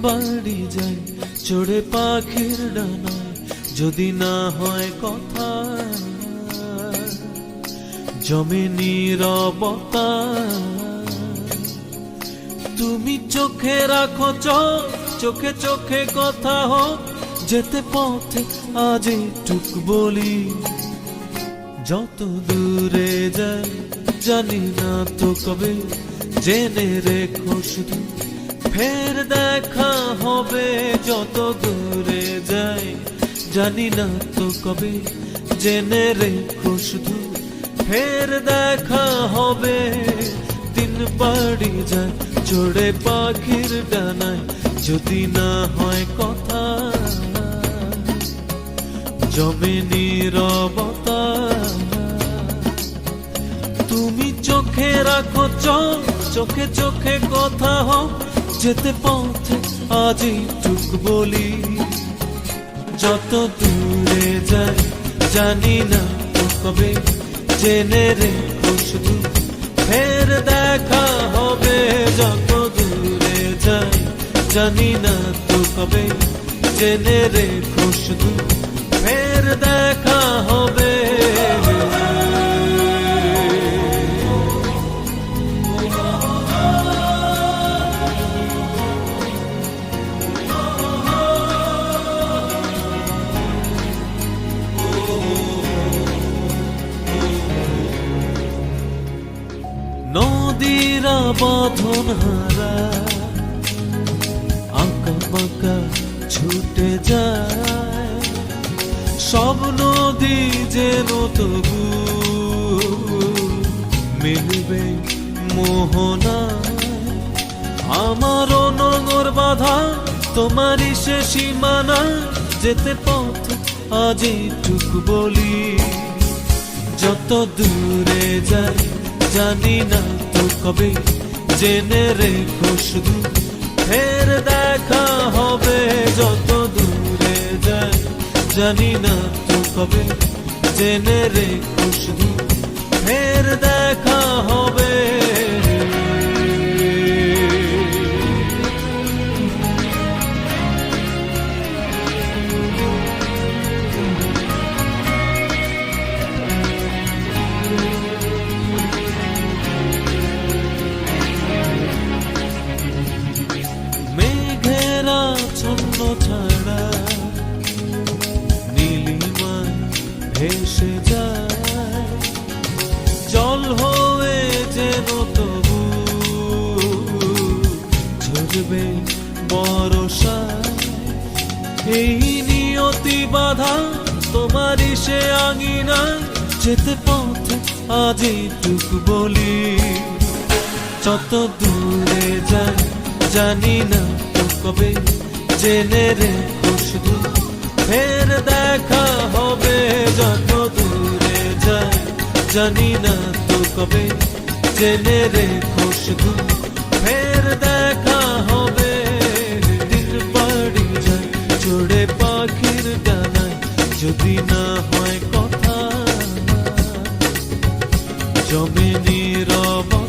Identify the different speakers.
Speaker 1: বাড়ি যায় চড়ে পাখির ডানায়, যদি না হয় কথা জমে নীরবতা। তুমি চোখে রাখো চোখ, চোখে চোখে কথা হোক, যেতে পথে আজ টুক বলি। যত দূরে যাই জানি না তো কবে, জেনে রেখো শুধু ফের দেখা হবে। যত দূরে যাই জানি না তো কবে, জেনে রেখো শুধু ফের দেখা হবে। দিন বাড়ি যায় চড়ে পাখির ডানায়, যদি না হয় কথা জমে নীরবতা। তুমি চোখে রাখো চোখ, চোখে চোখে কথা হোক, যেতে পথে আজই টুক বলি। যত দূরে যাই জানি না তো কবে, জেনে রেখো শুধু ফের দেখা হবে। যত দূরে যাই জানি না তো কবে, জেনে রেখো শুধু ফের দেখা হবে। নদীরা বাঁধন হারা আঁকা বাঁকা ছুটে যায়, সব নদী যেন তবু মিলবে মোহনা। আমারও নগর বাঁধা তোমারই সে সীমানা, যেতে পথ আজই টুক বলি। যত দূরে যাই জানি না তো কবে, জেনে রেখো শুধু ফের দেখা হবে। যত দূরে যাই জানি না তো কবে, জেনে রেখো শুধু ফের দেখা হবে। ছন্ন ছাড়া নীলিমায় ভেসে যায়, জল হয়ে যেন তবু ঝরবে বরষায়। এই নিয়তি বাধা তোমারই সে আঙিনায়, যেতে পথে আজই টুক বলি। যত দূরে যাই জানি না তো কবে, জেনে রেখো শুধু ফের দেখা হবে। যত দূরে যাই জানি না তো কবে, জেনে রেখো শুধু ফের দেখা হবে। দিন বাড়ি যায় চড়ে পাখির ডানায়, যদি না হয় কথা জমে নীরবতা।